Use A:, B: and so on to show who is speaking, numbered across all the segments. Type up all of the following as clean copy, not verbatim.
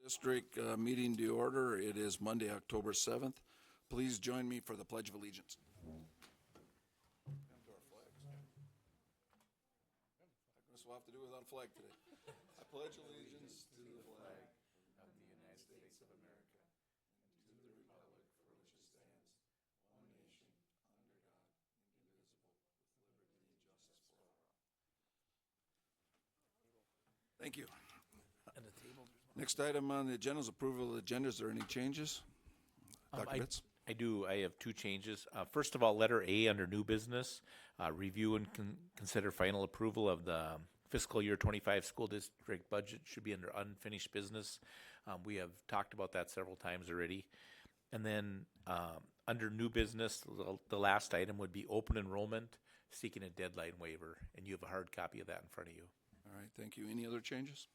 A: District meeting to order. It is Monday, October 7th. Please join me for the Pledge of Allegiance. I guess we'll have to do without a flag today. I pledge allegiance to the flag of the United States of America and to the republic for which it stands, one nation, under God, indivisible, with liberty and justice for all. Thank you. Next item on the agenda is approval of the agenda. Is there any changes? Dr. Bitts?
B: I do. I have two changes. First of all, letter A under new business, review and consider final approval of the fiscal year 25 school district budget should be under unfinished business. We have talked about that several times already. And then under new business, the last item would be open enrollment, seeking a deadline waiver. And you have a hard copy of that in front of you.
A: All right, thank you. Any other changes?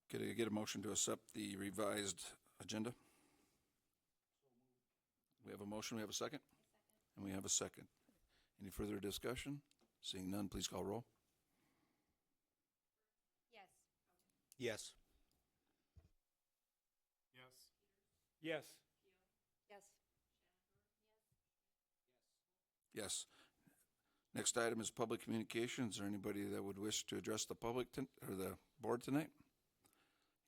A: Could I get a motion to accept the revised agenda? We have a motion, we have a second? And we have a second. Any further discussion? Seeing none, please call roll.
C: Yes.
D: Yes.
A: Yes. Next item is public communications. Is there anybody that would wish to address the public or the board tonight?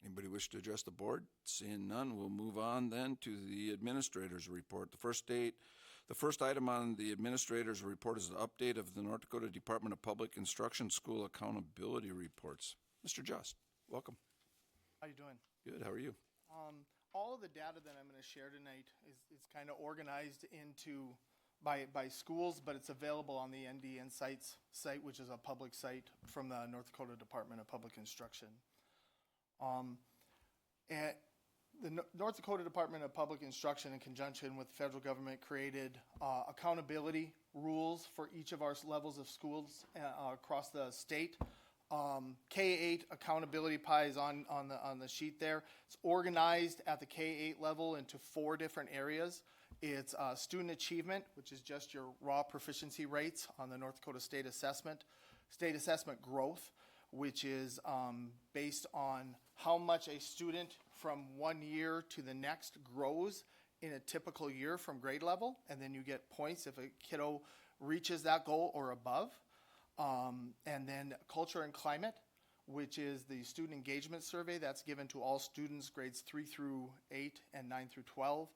A: Anybody wish to address the board? Seeing none, we'll move on then to the administrator's report. The first item on the administrator's report is an update of the North Dakota Department of Public Instruction School Accountability Reports. Mr. Just, welcome.
E: How you doing?
A: Good, how are you?
E: All of the data that I'm going to share tonight is kind of organized into by schools, but it's available on the ND Insights site, which is a public site from the North Dakota Department of Public Instruction. And the North Dakota Department of Public Instruction, in conjunction with the federal government, created accountability rules for each of our levels of schools across the state. K-8 accountability pie is on the sheet there. It's organized at the K-8 level into 4 different areas. It's student achievement, which is just your raw proficiency rates on the North Dakota State Assessment growth, which is based on how much a student from one year to the next grows in a typical year from grade level, and then you get points if a kiddo reaches that goal or above. And then culture and climate, which is the student engagement survey that's given to all students grades 3 through 8 and 9 through 12.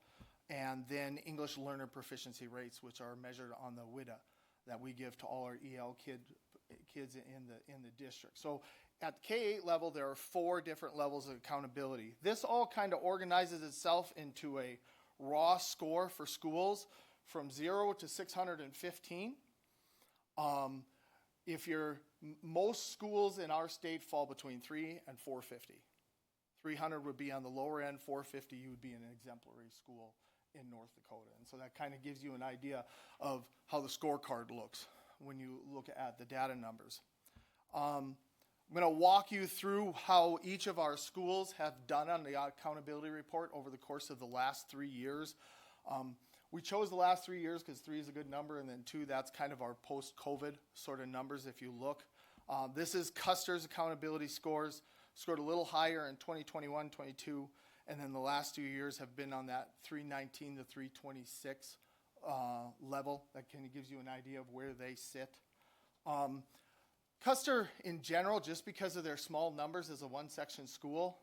E: And then English learner proficiency rates, which are measured on the WIDA that we give to all our EL kids in the district. So at K-8 level, there are 4 different levels of accountability. This all kind of organizes itself into a raw score for schools from 0 to 615. Most schools in our state fall between 3 and 450. 300 would be on the lower end, 450 you would be an exemplary school in North Dakota. And so that kind of gives you an idea of how the scorecard looks when you look at the data numbers. I'm going to walk you through how each of our schools have done on the accountability report over the course of the last 3 years. We chose the last 3 years because 3 is a good number, and then 2, that's kind of our post-COVID sort of numbers if you look. This is Custer's accountability scores, scored a little higher in 2021, 22, and then the last 2 years have been on that 319 to 326 level. That kind of gives you an idea of where they sit. Custer, in general, just because of their small numbers as a one-section school,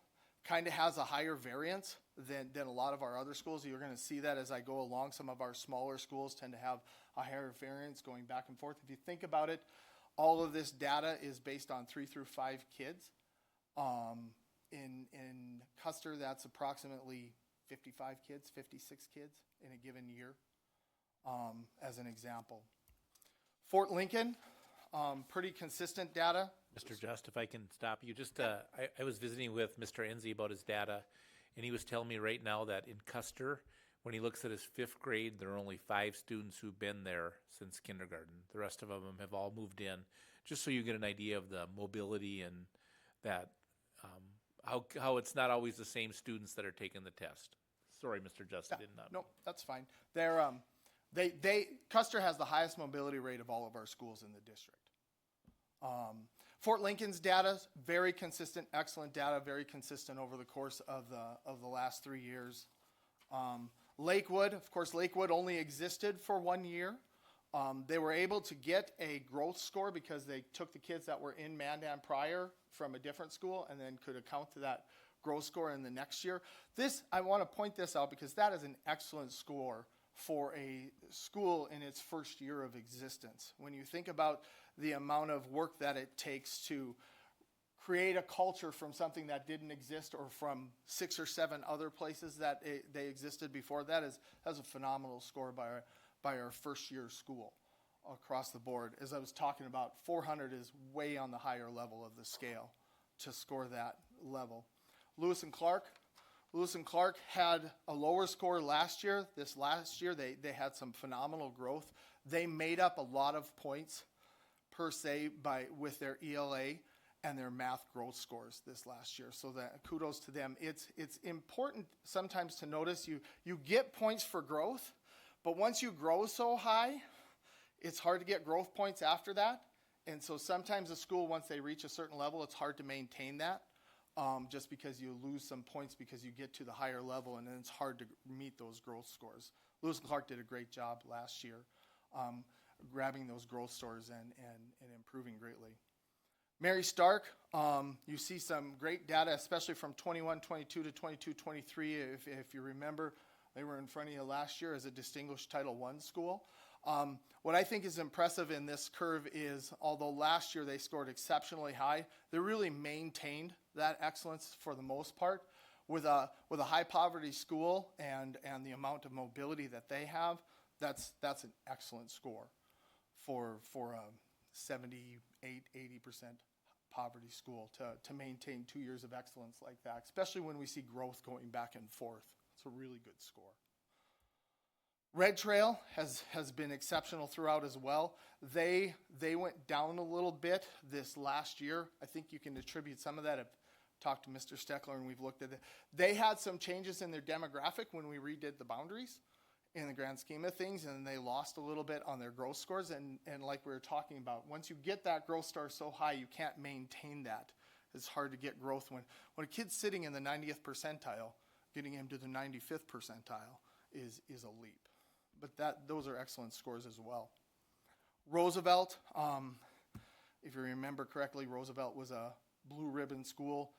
E: kind of has a higher variance than a lot of our other schools. You're going to see that as I go along. Some of our smaller schools tend to have a higher variance going back and forth. If you think about it, all of this data is based on 3 through 5 kids. In Custer, that's approximately 55 kids, 56 kids in a given year, as an example. Fort Lincoln, pretty consistent data.
B: Mr. Just, if I can stop you, I was visiting with Mr. Enzi about his data, and he was telling me right now that in Custer, when he looks at his 5th grade, there are only 5 students who've been there since kindergarten. The rest of them have all moved in, just so you get an idea of the mobility and that how it's not always the same students that are taking the test. Sorry, Mr. Just, I did not.
E: No, that's fine. Custer has the highest mobility rate of all of our schools in the district. Fort Lincoln's data, very consistent, excellent data, very consistent over the course of the last 3 years. Lakewood, of course, Lakewood only existed for 1 year. They were able to get a growth score because they took the kids that were in Mandan prior from a different school and then could account to that growth score in the next year. I want to point this out because that is an excellent score for a school in its first year of existence. When you think about the amount of work that it takes to create a culture from something that didn't exist or from 6 or 7 other places that they existed before, that's a phenomenal score by our first year school across the board. As I was talking about, 400 is way on the higher level of the scale to score that level. Lewis and Clark had a lower score last year. This last year, they had some phenomenal growth. They made up a lot of points per se with their ELA and their math growth scores this last year. So that kudos to them. It's important sometimes to notice you get points for growth, but once you grow so high, it's hard to get growth points after that. And so sometimes a school, once they reach a certain level, it's hard to maintain that. Just because you lose some points because you get to the higher level, and then it's hard to meet those growth scores. Lewis and Clark did a great job last year grabbing those growth scores and improving greatly. Mary Stark, you see some great data, especially from 21-22 to 22-23. If you remember, they were in front of you last year as a distinguished Title I school. What I think is impressive in this curve is, although last year they scored exceptionally high, they really maintained that excellence for the most part. With a high poverty school and the amount of mobility that they have, that's an excellent score for a 78, 80% poverty school to maintain 2 years of excellence like that, especially when we see growth going back and forth. It's a really good score. Red Trail has been exceptional throughout as well. They went down a little bit this last year. I think you can attribute some of that. I've talked to Mr. Steckler and we've looked at it. They had some changes in their demographic when we redid the boundaries in the grand scheme of things, and they lost a little bit on their growth scores. And like we were talking about, once you get that growth score so high, you can't maintain that. It's hard to get growth when a kid's sitting in the 90th percentile, getting him to the 95th percentile is a leap. But those are excellent scores as well. Roosevelt, if you remember correctly, Roosevelt was a blue ribbon school.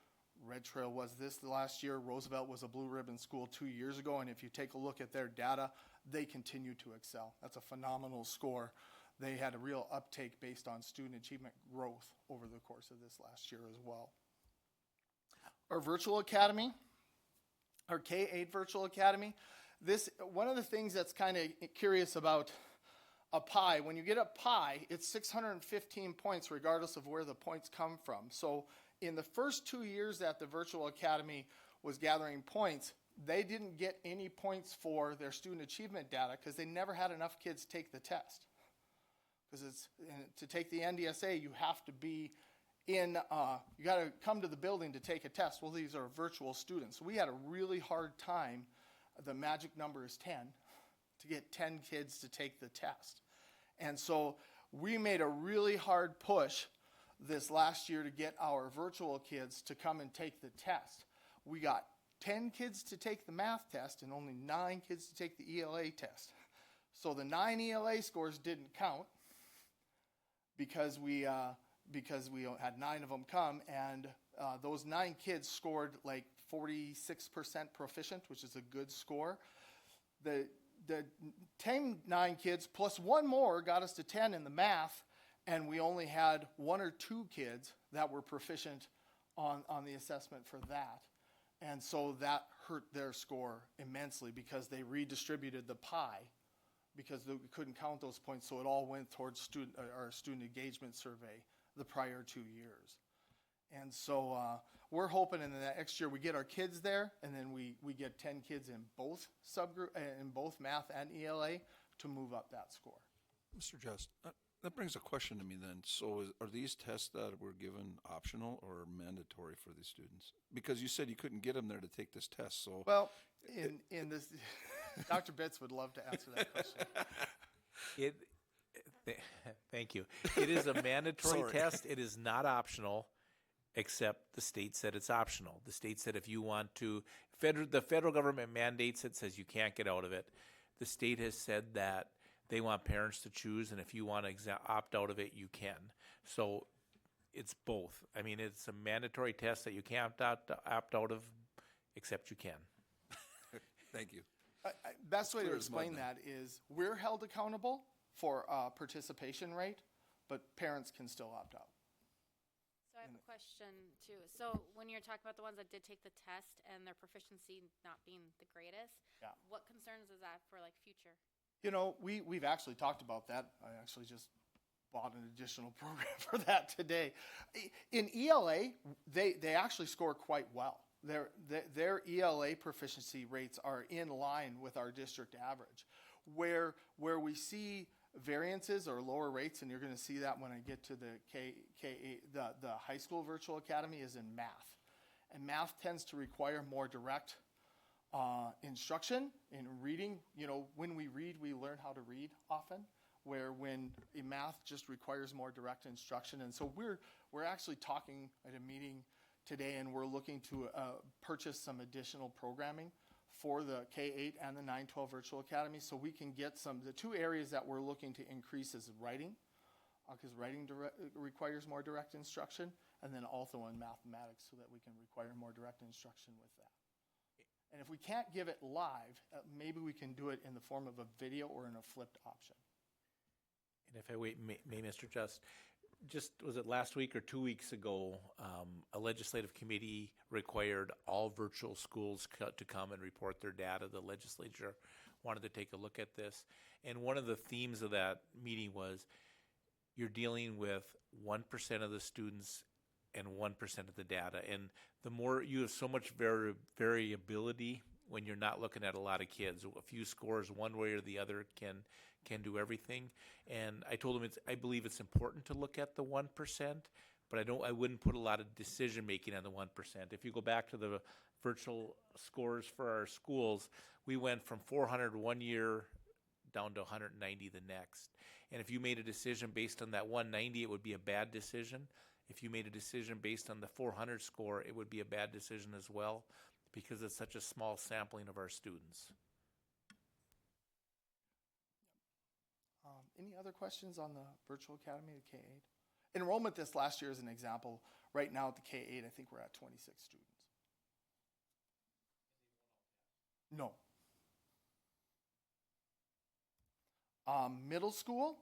E: Red Trail was this the last year. Roosevelt was a blue ribbon school 2 years ago, and if you take a look at their data, they continue to excel. That's a phenomenal score. They had a real uptake based on student achievement growth over the course of this last year as well. Our virtual academy, our K-8 virtual academy, one of the things that's kind of curious about a pie, when you get a pie, it's 615 points regardless of where the points come from. So in the first 2 years that the virtual academy was gathering points, they didn't get any points for their student achievement data because they never had enough kids take the test. Because to take the NDSA, you have to be you got to come to the building to take a test. Well, these are virtual students. So we had a really hard time. The magic number is 10, to get 10 kids to take the test. And so we made a really hard push this last year to get our virtual kids to come and take the test. We got 10 kids to take the math test and only 9 kids to take the ELA test. So the 9 ELA scores didn't count because we had 9 of them come, and those 9 kids scored like 46% proficient, which is a good score. The 9 kids plus 1 more got us to 10 in the math, and we only had 1 or 2 kids that were proficient on the assessment for that. And so that hurt their score immensely because they redistributed the pie because we couldn't count those points, so it all went towards our student engagement survey the prior 2 years. And so we're hoping in the next year we get our kids there, and then we get 10 kids in both math and ELA to move up that score.
A: Mr. Just, that brings a question to me then. So are these tests that were given optional or mandatory for these students? Because you said you couldn't get them there to take this test. So
E: well, in this, Dr. Bitts would love to answer that question.
B: Thank you. It is a mandatory
A: Sorry.
B: test. It is not optional, except the state said it's optional. The state said if you want to, the federal government mandates it, says you can't get out of it. The state has said that they want parents to choose, and if you want to opt out of it, you can. So it's both. I mean, it's a mandatory test that you can't opt out of, except you can.
A: Thank you.
E: Best way to
A: Clear as mud
E: explain
A: now.
E: that is we're held accountable for participation rate, but parents can still opt out.
C: So I have a question too. So when you're talking about the ones that did take the test and their proficiency not being the greatest,
E: Yeah.
C: what concerns is that for like future?
E: You know, we've actually talked about that. I actually just bought an additional program for that today. In ELA, they actually score quite well. Their ELA proficiency rates are in line with our district average. Where we see variances or lower rates, and you're going to see that when I get to the the high school virtual academy, is in math. And math tends to require more direct instruction in reading. You know, when we read, we learn how to read often, where when in math just requires more direct instruction. And so we're actually talking at a meeting today, and we're looking to purchase some additional programming for the K-8 and the 9-12 virtual academy, so we can get the two areas that we're looking to increase is writing, because writing requires more direct instruction, and then also in mathematics, so that we can require more direct instruction with that. And if we can't give it live, maybe we can do it in the form of a video or in a flipped option.
B: And if I may, Mr. Just was it last week or 2 weeks ago, a legislative committee required all virtual schools to come and report their data. The legislature wanted to take a look at this. And one of the themes of that meeting was you're dealing with 1% of the students and 1% of the data. And the more you have so much variability when you're not looking at a lot of kids. A few scores one way or the other can do everything. And I told him I believe it's important to look at the 1%, but I wouldn't put a lot of decision making on the 1%. If you go back to the virtual scores for our schools, we went from 400 one year down to 190 the next. And if you made a decision based on that 190, it would be a bad decision. If you made a decision based on the 400 score, it would be a bad decision as well, because it's such a small sampling of our students.
E: Any other questions on the virtual academy, the K-8? Enrollment this last year is an example. Right now at the K-8, I think we're at 26 students. No. Middle school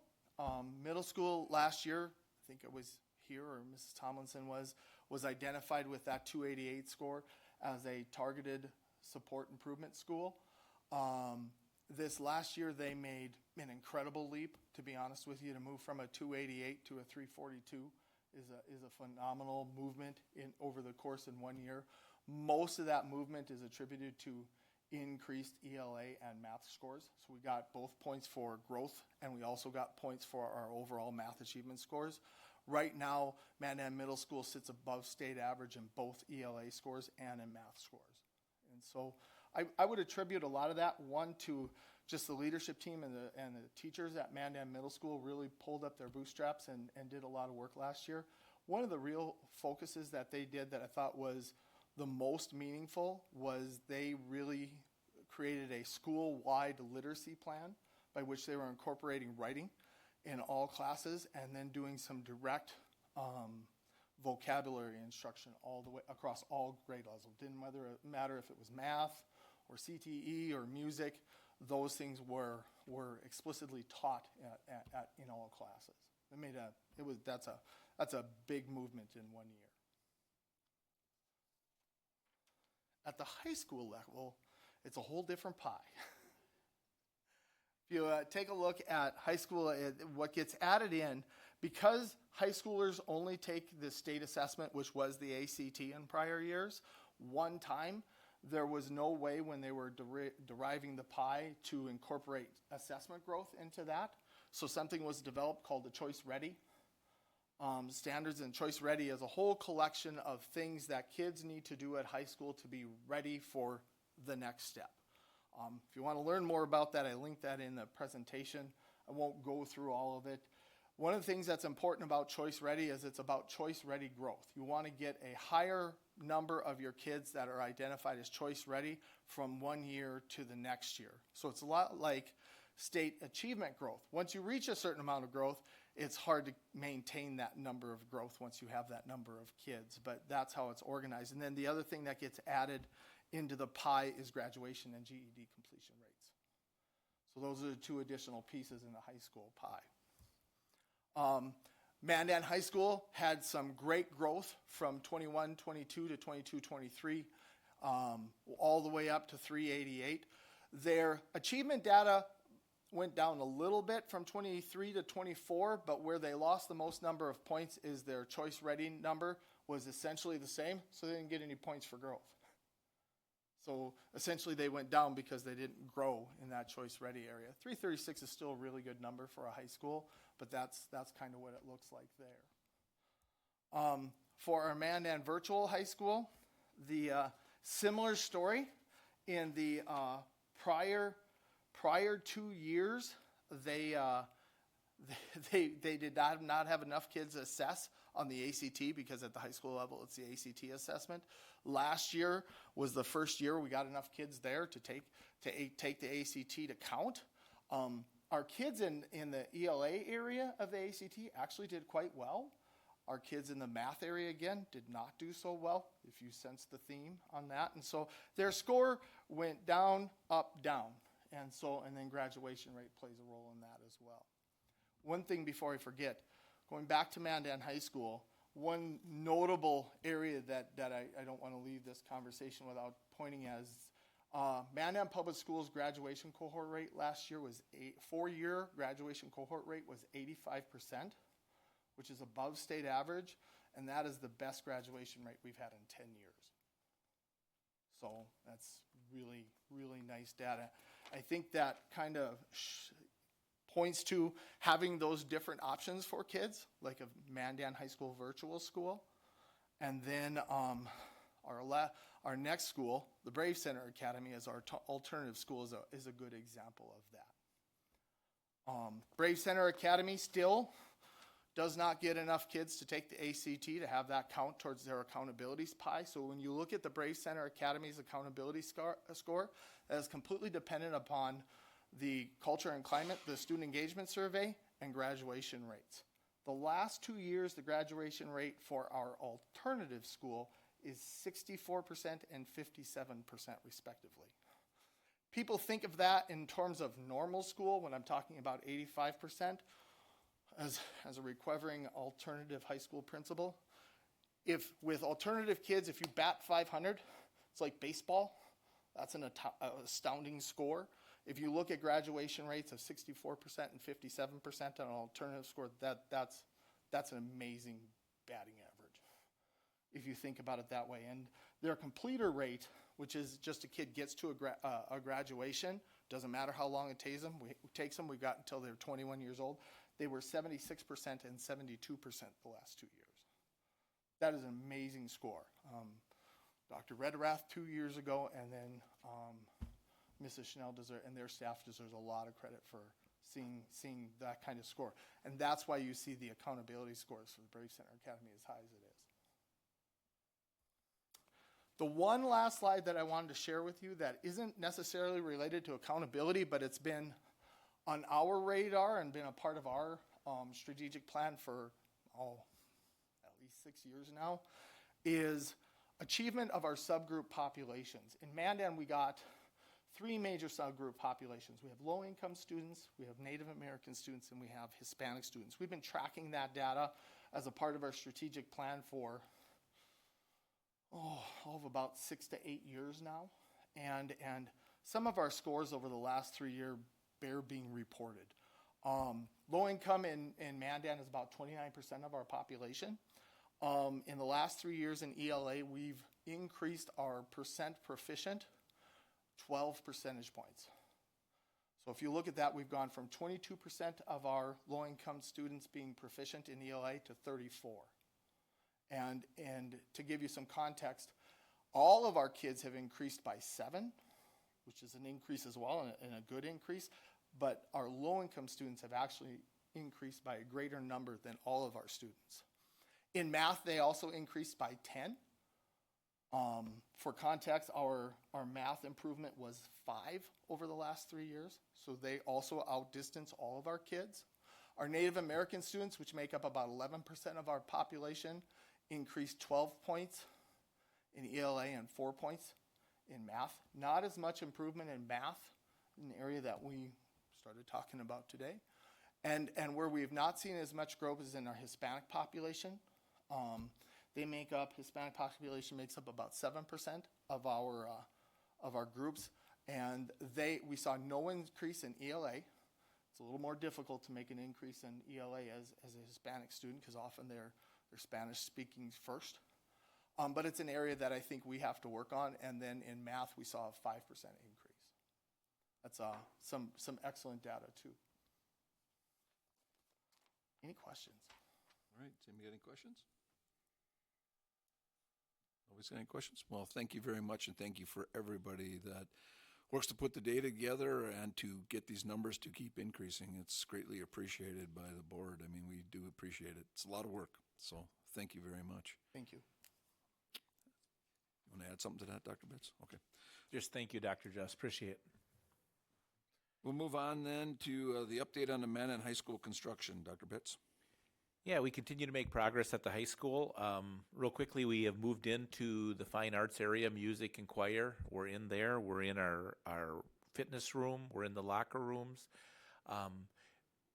E: last year, I think it was here, or Mrs. Tomlinson was identified with that 288 score as a targeted support improvement school. This last year, they made an incredible leap, to be honest with you. To move from a 288 to a 342 is a phenomenal movement over the course in 1 year. Most of that movement is attributed to increased ELA and math scores. So we got both points for growth, and we also got points for our overall math achievement scores. Right now, Mandan Middle School sits above state average in both ELA scores and in math scores. And so I would attribute a lot of that, one, to just the leadership team and the teachers at Mandan Middle School really pulled up their bootstraps and did a lot of work last year. One of the real focuses that they did that I thought was the most meaningful was they really created a school-wide literacy plan by which they were incorporating writing in all classes and then doing some direct vocabulary instruction all the way across all grade levels. Didn't matter if it was math or CTE or music. Those things were explicitly taught in all classes. That's a big movement in 1 year. At the high school level, it's a whole different pie. If you take a look at high school, what gets added in, because high schoolers only take the state assessment, which was the ACT in prior years, one time, there was no way when they were deriving the pie to incorporate assessment growth into that. So something was developed called the Choice Ready standards, and Choice Ready is a whole collection of things that kids need to do at high school to be ready for the next step. If you want to learn more about that, I linked that in the presentation. I won't go through all of it. One of the things that's important about Choice Ready is it's about Choice Ready growth. You want to get a higher number of your kids that are identified as Choice Ready from 1 year to the next year. So it's a lot like state achievement growth. Once you reach a certain amount of growth, it's hard to maintain that number of growth once you have that number of kids, but that's how it's organized. And then the other thing that gets added into the pie is graduation and GED completion rates. So those are the two additional pieces in the high school pie. Mandan High School had some great growth from 21-22 to 22-23, all the way up to 388. Their achievement data went down a little bit from 23 to 24, but where they lost the most number of points is their Choice Ready number was essentially the same, so they didn't get any points for growth. So essentially they went down because they didn't grow in that Choice Ready area. 336 is still a really good number for a high school, but that's kind of what it looks like there. For our Mandan Virtual High School, the similar story in the prior 2 years, they did not have enough kids assess on the ACT because at the high school level it's the ACT assessment. Last year was the first year we got enough kids there to take the ACT to count. Our kids in the ELA area of the ACT actually did quite well. Our kids in the math area, again, did not do so well, if you sense the theme on that. And so their score went down, up, down. And then graduation rate plays a role in that as well. One thing before I forget, going back to Mandan High School, one notable area that I don't want to leave this conversation without pointing as Mandan Public Schools graduation cohort rate last year was 4-year graduation cohort rate was 85%, which is above state average, and that is the best graduation rate we've had in 10 years. So that's really, really nice data. I think that kind of points to having those different options for kids, like a Mandan High School virtual school. And then our next school, the Brave Center Academy, as our alternative school, is a good example of that. Brave Center Academy still does not get enough kids to take the ACT to have that count towards their accountability pie. So when you look at the Brave Center Academy's accountability score, that is completely dependent upon the culture and climate, the student engagement survey, and graduation rates. The last 2 years, the graduation rate for our alternative school is 64% and 57% respectively. People think of that in terms of normal school when I'm talking about 85%. As a recovering alternative high school principal, if with alternative kids, if you bat 500, it's like baseball. That's an astounding score. If you look at graduation rates of 64% and 57% on an alternative score, that's an amazing batting average, if you think about it that way. And their completer rate, which is just a kid gets to a graduation, doesn't matter how long it takes them. We've got until they're 21 years old. They were 76% and 72% the last 2 years. That is an amazing score. Dr. Redrath 2 years ago, and then Mrs. Schnell and their staff deserves a lot of credit for seeing that kind of score. And that's why you see the accountability scores for the Brave Center Academy as high as it is. The one last slide that I wanted to share with you that isn't necessarily related to accountability, but it's been on our radar and been a part of our strategic plan for at least 6 years now, is achievement of our subgroup populations. In Mandan, we got 3 major subgroup populations. We have low-income students, we have Native American students, and we have Hispanic students. We've been tracking that data as a part of our strategic plan for of about 6 to 8 years now. And some of our scores over the last 3 years bear being reported. Low income in Mandan is about 29% of our population. In the last 3 years in ELA, we've increased our percent proficient 12 percentage points. So if you look at that, we've gone from 22% of our low-income students being proficient in ELA to 34. And to give you some context, all of our kids have increased by 7, which is an increase as well, and a good increase. But our low-income students have actually increased by a greater number than all of our students. In math, they also increased by 10. For context, our math improvement was 5 over the last 3 years, so they also outdistance all of our kids. Our Native American students, which make up about 11% of our population, increased 12 points in ELA and 4 points in math. Not as much improvement in math, an area that we started talking about today. And where we have not seen as much growth is in our Hispanic population. Hispanic population makes up about 7% of our groups, and we saw no increase in ELA. It's a little more difficult to make an increase in ELA as a Hispanic student because often they're Spanish speaking first. But it's an area that I think we have to work on. And then in math, we saw a 5% increase. That's some excellent data too. Any questions?
A: All right, Tim, you got any questions? Nobody's got any questions? Well, thank you very much, and thank you for everybody that works to put the data together and to get these numbers to keep increasing. It's greatly appreciated by the board. I mean, we do appreciate it. It's a lot of work, so thank you very much.
E: Thank you.
A: You want to add something to that, Dr. Bitts? Okay.
B: Just thank you, Dr. Just. Appreciate it.
A: We'll move on then to the update on the Mandan High School construction. Dr. Bitts?
B: Yeah, we continue to make progress at the high school. Real quickly, we have moved into the fine arts area, music and choir. We're in there. We're in our fitness room. We're in the locker rooms.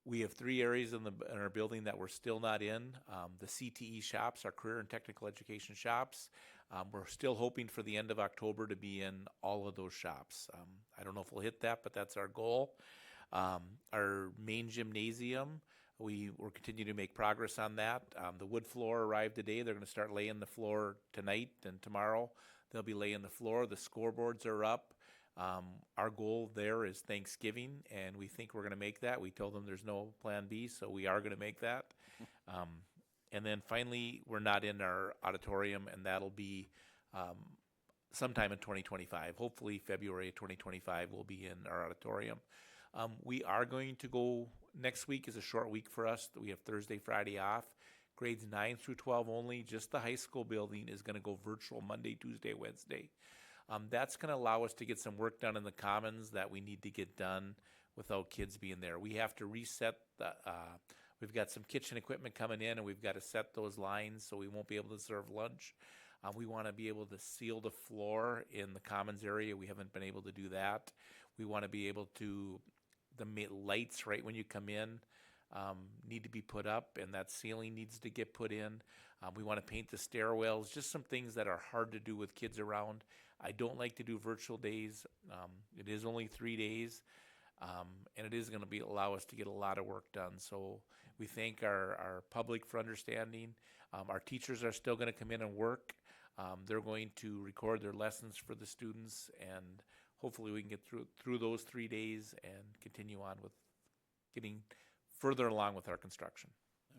B: We have 3 areas in our building that we're still not in. The CTE shops, our career and technical education shops. We're still hoping for the end of October to be in all of those shops. I don't know if we'll hit that, but that's our goal. Our main gymnasium, we're continuing to make progress on that. The wood floor arrived today. They're going to start laying the floor tonight and tomorrow. They'll be laying the floor. The scoreboards are up. Our goal there is Thanksgiving, and we think we're going to make that. We told them there's no plan B, so we are going to make that. And then finally, we're not in our auditorium, and that'll be sometime in 2025. Hopefully February 2025 we'll be in our auditorium. We are going to go, next week is a short week for us. We have Thursday, Friday off. Grades 9 through 12 only. Just the high school building is going to go virtual Monday, Tuesday, Wednesday. That's going to allow us to get some work done in the commons that we need to get done without kids being there. We have to reset we've got some kitchen equipment coming in, and we've got to set those lines so we won't be able to serve lunch. We want to be able to seal the floor in the commons area. We haven't been able to do that. We want to be able to, the lights right when you come in need to be put up, and that ceiling needs to get put in. We want to paint the stairwells, just some things that are hard to do with kids around. I don't like to do virtual days. It is only 3 days, and it is going to allow us to get a lot of work done. So we thank our public for understanding. Our teachers are still going to come in and work. They're going to record their lessons for the students, and hopefully we can get through those 3 days and continue on with getting further along with our construction.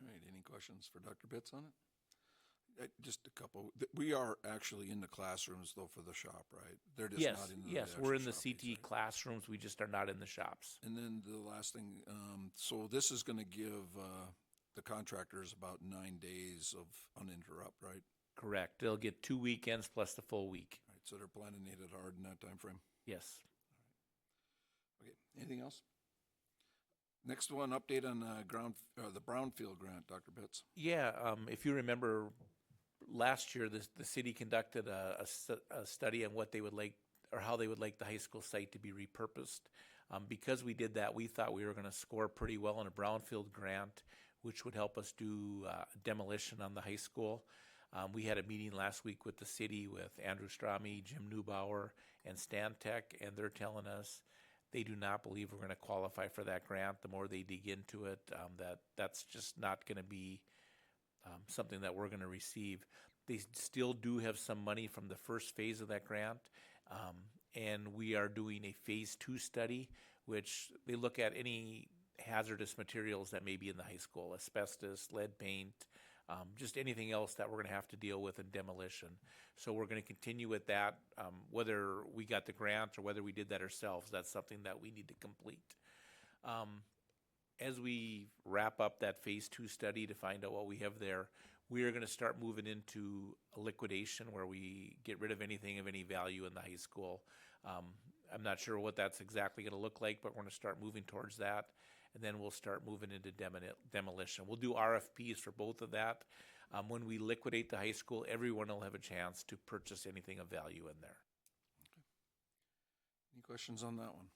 A: All right, any questions for Dr. Bitts on it? Just a couple. We are actually in the classrooms, though, for the shop, right? They're just not in the
B: Yes,
A: actual
B: we're in the
A: shop
B: CT
A: piece, right?
B: classrooms. We just are not in the shops.
A: And then the last thing, so this is going to give the contractors about 9 days of uninterrupt, right?
B: Correct. They'll get 2 weekends plus the full week.
A: Right, so they're planning to hit it hard in that time frame.
B: Yes.
A: Okay, anything else? Next one, update on the Brownfield grant, Dr. Bitts.
B: Yeah, if you remember, last year the city conducted a study on what they would like, or how they would like the high school site to be repurposed. Because we did that, we thought we were going to score pretty well on a Brownfield grant, which would help us do demolition on the high school. We had a meeting last week with the city with Andrew Strami, Jim Neubauer, and Stantec, and they're telling us they do not believe we're going to qualify for that grant. The more they dig into it, that's just not going to be something that we're going to receive. They still do have some money from the first phase of that grant, and we are doing a phase 2 study, which they look at any hazardous materials that may be in the high school: asbestos, lead paint, just anything else that we're going to have to deal with in demolition. So we're going to continue with that, whether we got the grant or whether we did that ourselves. That's something that we need to complete. As we wrap up that phase 2 study to find out what we have there, we are going to start moving into a liquidation where we get rid of anything of any value in the high school. I'm not sure what that's exactly going to look like, but we're going to start moving towards that. And then we'll start moving into demolition. We'll do RFPs for both of that. When we liquidate the high school, everyone will have a chance to purchase anything of value in there.
A: Any questions on that one?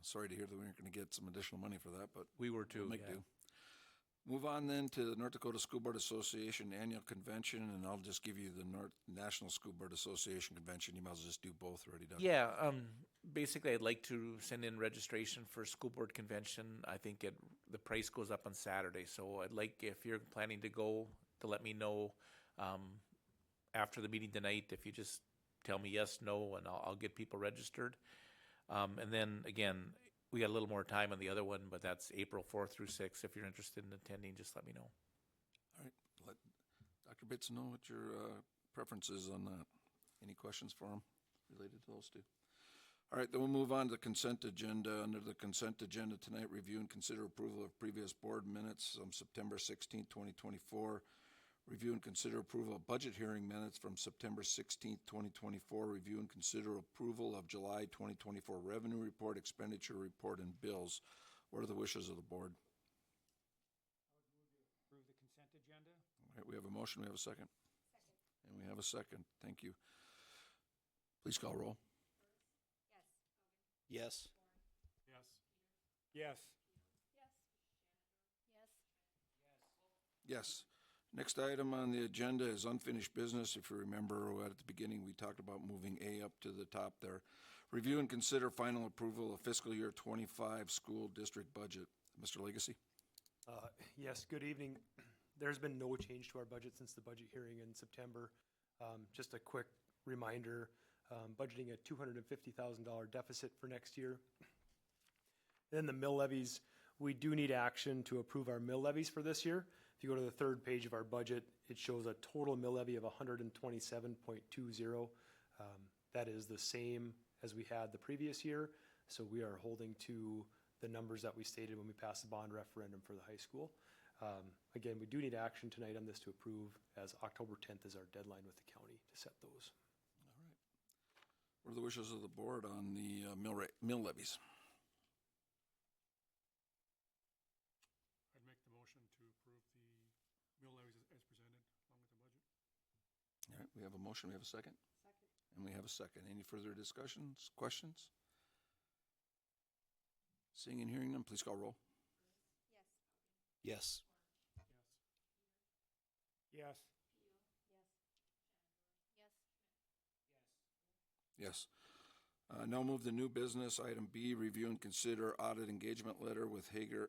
A: Sorry to hear that we aren't going to get some additional money for that, but
B: We were too.
A: we'll make
B: Yeah.
A: do. Move on then to the North Dakota School Board Association Annual Convention, and I'll just give you the National School Board Association Convention. You might as well just do both already, Doug.
B: Yeah, basically, I'd like to send in registration for school board convention. I think the price goes up on Saturday, so I'd like, if you're planning to go, to let me know after the meeting tonight. If you just tell me yes, no, and I'll get people registered. And then again, we got a little more time on the other one, but that's April 4th through 6th. If you're interested in attending, just let me know.
A: All right, let Dr. Bates know what your preference is on that. Any questions for him related to those two? All right, then we'll move on to the consent agenda. Under the consent agenda tonight, review and consider approval of previous board minutes on September 16th, 2024. Review and consider approval of budget hearing minutes from September 16th, 2024. Review and consider approval of July 2024 revenue report, expenditure report, and bills. What are the wishes of the board?
D: Approve the consent agenda?
A: All right, we have a motion, we have a second. And we have a second. Thank you. Please call roll.
F: Yes.
D: Yes. Yes.
A: Yes. Next item on the agenda is unfinished business. If you remember, at the beginning, we talked about moving A up to the top there. Review and consider final approval of fiscal year 25 school district budget. Mr. Legacy?
G: Yes, good evening. There's been no change to our budget since the budget hearing in September. Just a quick reminder, budgeting a $250,000 deficit for next year. Then the mill levies, we do need action to approve our mill levies for this year. If you go to the third page of our budget, it shows a total mill levy of 127.20. That is the same as we had the previous year. So we are holding to the numbers that we stated when we passed the bond referendum for the high school. Again, we do need action tonight on this to approve, as October 10th is our deadline with the county to set those.
A: All right. What are the wishes of the board on the mill levies?
D: I'd make the motion to approve the mill levies as presented along with the budget.
A: All right, we have a motion, we have a second? Second. And we have a second. Any further discussions, questions? Seeing and hearing none, please call roll.
F: Yes.
D: Yes.
A: Yes. Now move the new business, item B, review and consider audit engagement letter with Haga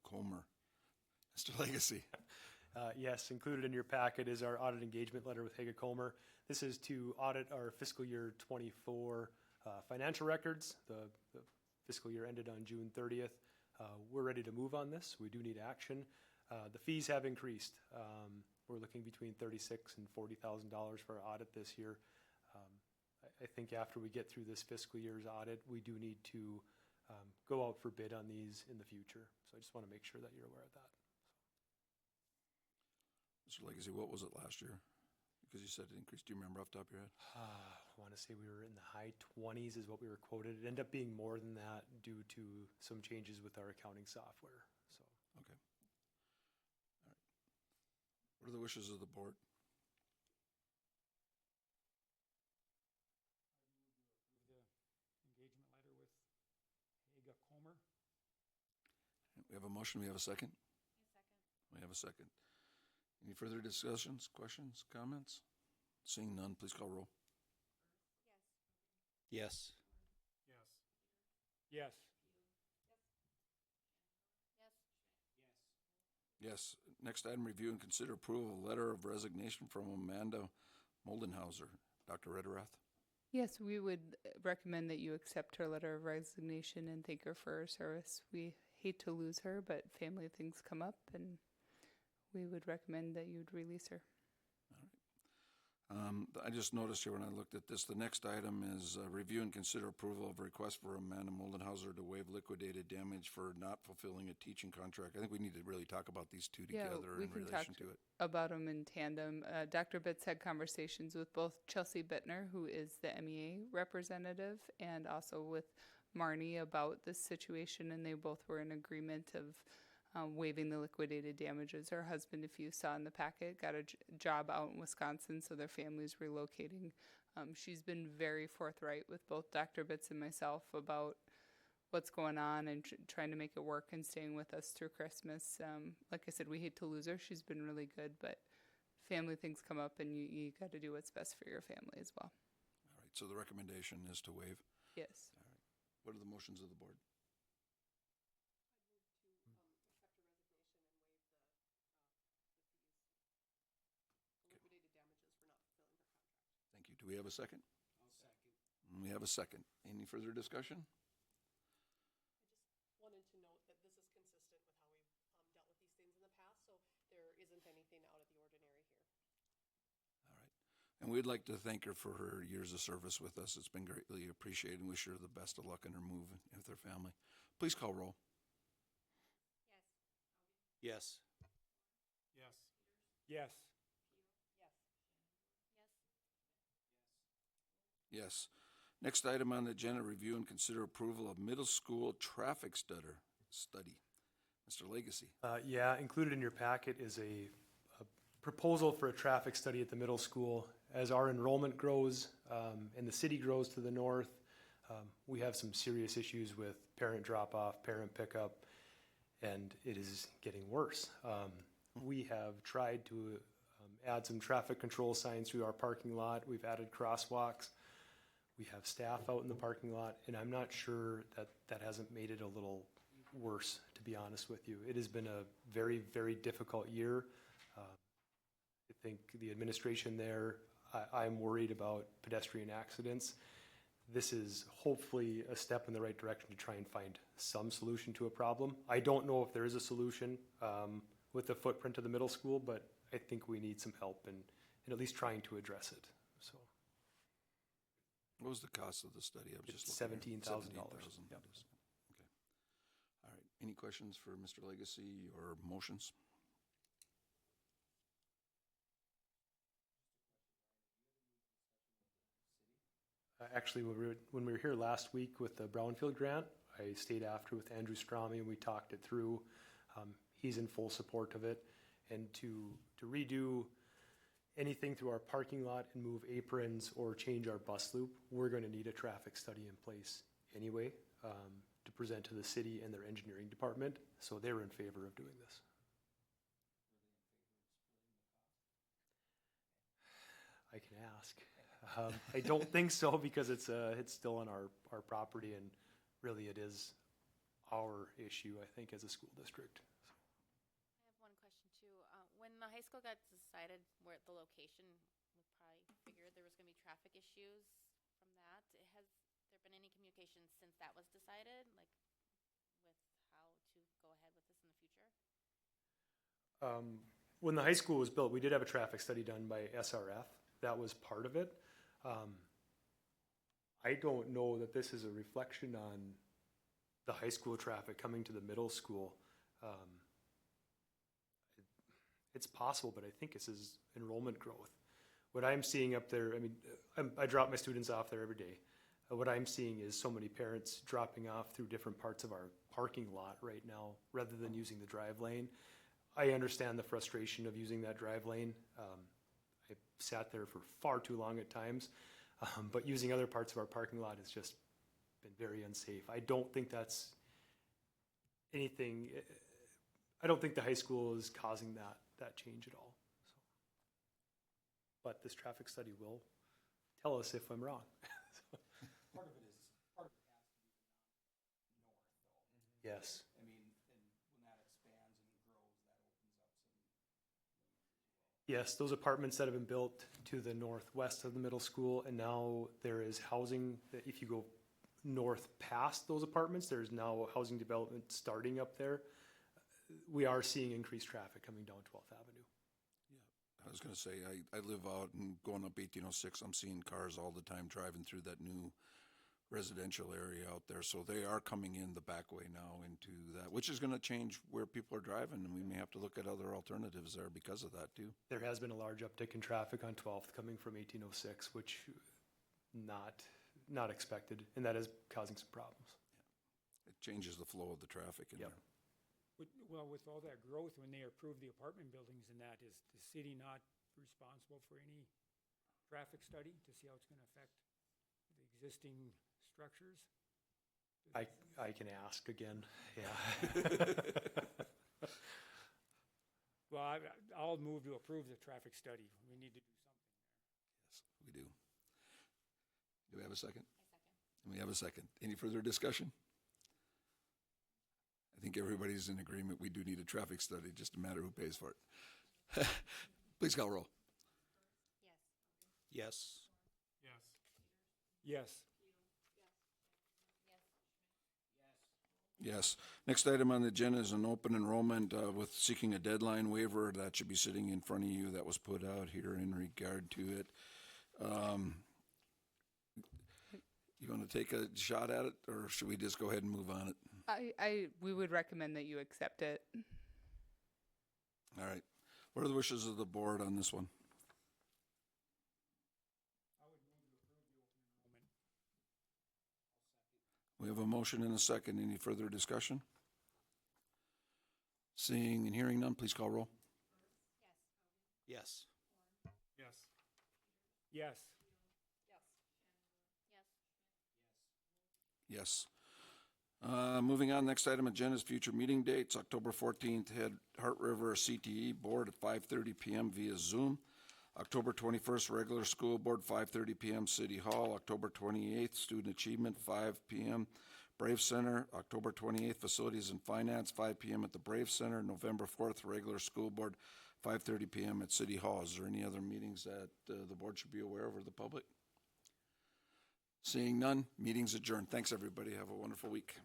A: Comer. Mr. Legacy.
G: Yes, included in your packet is our audit engagement letter with Haga Comer. This is to audit our fiscal year 24 financial records. The fiscal year ended on June 30th. We're ready to move on this. We do need action. The fees have increased. We're looking between $36,000 and $40,000 for our audit this year. I think after we get through this fiscal year's audit, we do need to go out for bid on these in the future. So I just want to make sure that you're aware of that.
A: Mr. Legacy, what was it last year? Because you said it increased. Do you remember off the top of your head?
G: I want to say we were in the high 20s is what we were quoted. It ended up being more than that due to some changes with our accounting software. So
A: Okay. All right. What are the wishes of the board?
D: The engagement letter with Haga Comer.
A: We have a motion. We have a second? We have a second. Any further discussions, questions, comments? Seeing none, please call roll.
F: Yes.
D: Yes. Yes.
A: Yes. Next item, review and consider approval of letter of resignation from Amanda Moldenhauser. Dr. Rederath?
H: Yes, we would recommend that you accept her letter of resignation and thank her for her service. We hate to lose her, but family things come up and we would recommend that you'd release her.
A: I just noticed here when I looked at this, the next item is review and consider approval of request for Amanda Moldenhauser to waive liquidated damage for not fulfilling a teaching contract. I think we need to really talk about these two together
H: we
A: in
H: can
A: relation
H: talk
A: to it.
H: about them in tandem. Dr. Bitts had conversations with both Chelsea Bittner, who is the MEA representative, and also with Marnie about this situation, and they both were in agreement of waiving the liquidated damages. Her husband, if you saw in the packet, got a job out in Wisconsin, so their family's relocating. She's been very forthright with both Dr. Bitts and myself about what's going on and trying to make it work and staying with us through Christmas. Like I said, we hate to lose her. She's been really good, but family things come up, and you got to do what's best for your family as well.
A: All right, so the recommendation is to waive.
H: Yes.
A: All right. What are the motions of the board? Thank you. Do we have a second?
F: I'll second.
A: We have a second. Any further discussion?
I: Wanted to note that this is consistent with how we've dealt with these things in the past, so there isn't anything out of the ordinary here.
A: All right. And we'd like to thank her for her years of service with us. It's been greatly appreciated, and wish her the best of luck in her move with her family. Please call roll.
F: Yes.
D: Yes.
G: Yes.
A: Yes. Next item on the agenda, review and consider approval of middle school traffic study. Mr. Legacy.
G: Yeah, included in your packet is a proposal for a traffic study at the middle school. As our enrollment grows and the city grows to the north, we have some serious issues with parent drop-off, parent pickup, and it is getting worse. We have tried to add some traffic control signs through our parking lot. We've added crosswalks. We have staff out in the parking lot, and I'm not sure that hasn't made it a little worse, to be honest with you. It has been a very, very difficult year. I think the administration there, I'm worried about pedestrian accidents. This is hopefully a step in the right direction to try and find some solution to a problem. I don't know if there is a solution with the footprint of the middle school, but I think we need some help in at least trying to address it. So.
A: What was the cost of the study? I was
G: It's
A: just looking at it.
G: $17,000.
A: Yep.
G: Yep.
A: Okay. All right. Any questions for Mr. Legacy or motions?
G: Actually, when we were here last week with the Brownfield grant, I stayed after with Andrew Strami and we talked it through. He's in full support of it. And to redo anything through our parking lot and move aprons or change our bus loop, we're going to need a traffic study in place anyway to present to the city and their engineering department. So they're in favor of doing this. I can ask. I don't think so because it's still on our property, and really it is our issue, I think, as a school district.
C: I have one question too. When the high school got decided where the location, we probably figured there was going to be traffic issues from that. Has there been any communication since that was decided, like with how to go ahead with this in the future?
G: When the high school was built, we did have a traffic study done by SRF. That was part of it. I don't know that this is a reflection on the high school traffic coming to the middle school. It's possible, but I think this is enrollment growth. What I'm seeing up there, I mean, I drop my students off there every day. What I'm seeing is so many parents dropping off through different parts of our parking lot right now, rather than using the drive lane. I understand the frustration of using that drive lane. I sat there for far too long at times, but using other parts of our parking lot has just been very unsafe. I don't think that's anything, I don't think the high school is causing that change at all. So. But this traffic study will tell us if I'm wrong.
F: Part of it has to be north, though.
G: Yes.
F: I mean, and when that expands and grows, that opens up some lanes as well.
G: Yes, those apartments that have been built to the northwest of the middle school, and now there is housing, if you go north past those apartments, there's now housing development starting up there. we are seeing increased traffic coming down 12th Avenue.
A: I was gonna say, I live out and going up 1806, I'm seeing cars all the time driving through that new residential area out there. So they are coming in the back way now into that, which is gonna change where people are driving, and we may have to look at other alternatives there because of that too.
G: There has been a large uptick in traffic on 12th coming from 1806, which not expected, and that is causing some problems.
A: It changes the flow of the traffic in
G: Yep.
A: there.
J: Well, with all that growth, when they approve the apartment buildings and that, is the city not responsible for any traffic study to see how it's gonna affect the existing structures?
G: I can ask again, yeah.
J: Well, I'll move to approve the traffic study. We need to do something.
A: Yes, we do. Do we have a second? We have a second. Any further discussion? I think everybody's in agreement. We do need a traffic study, just a matter who pays for it. Please call roll.
C: Yes.
F: Yes.
J: Yes.
A: Yes. Next item on the agenda is an open enrollment with seeking a deadline waiver. That should be sitting in front of you. That was put out here in regard to it. You want to take a shot at it, or should we just go ahead and move on it?
H: We would recommend that you accept it.
A: All right. What are the wishes of the board on this one? We have a motion and a second. Any further discussion? Seeing and hearing none, please call roll.
F: Yes.
D: Yes.
J: Yes.
A: Yes. Moving on, next item agenda is future meeting dates. October 14th, Head Heart River CTE Board at 5:30 p.m. via Zoom. October 21st, regular school board, 5:30 p.m. City Hall. October 28th, Student Achievement, 5 p.m. Brave Center. October 28th, Facilities and Finance, 5 p.m. at the Brave Center. November 4th, regular school board, 5:30 p.m. at City Hall. Is there any other meetings that the board should be aware of or the public? Seeing none, meeting's adjourned. Thanks, everybody. Have a wonderful week.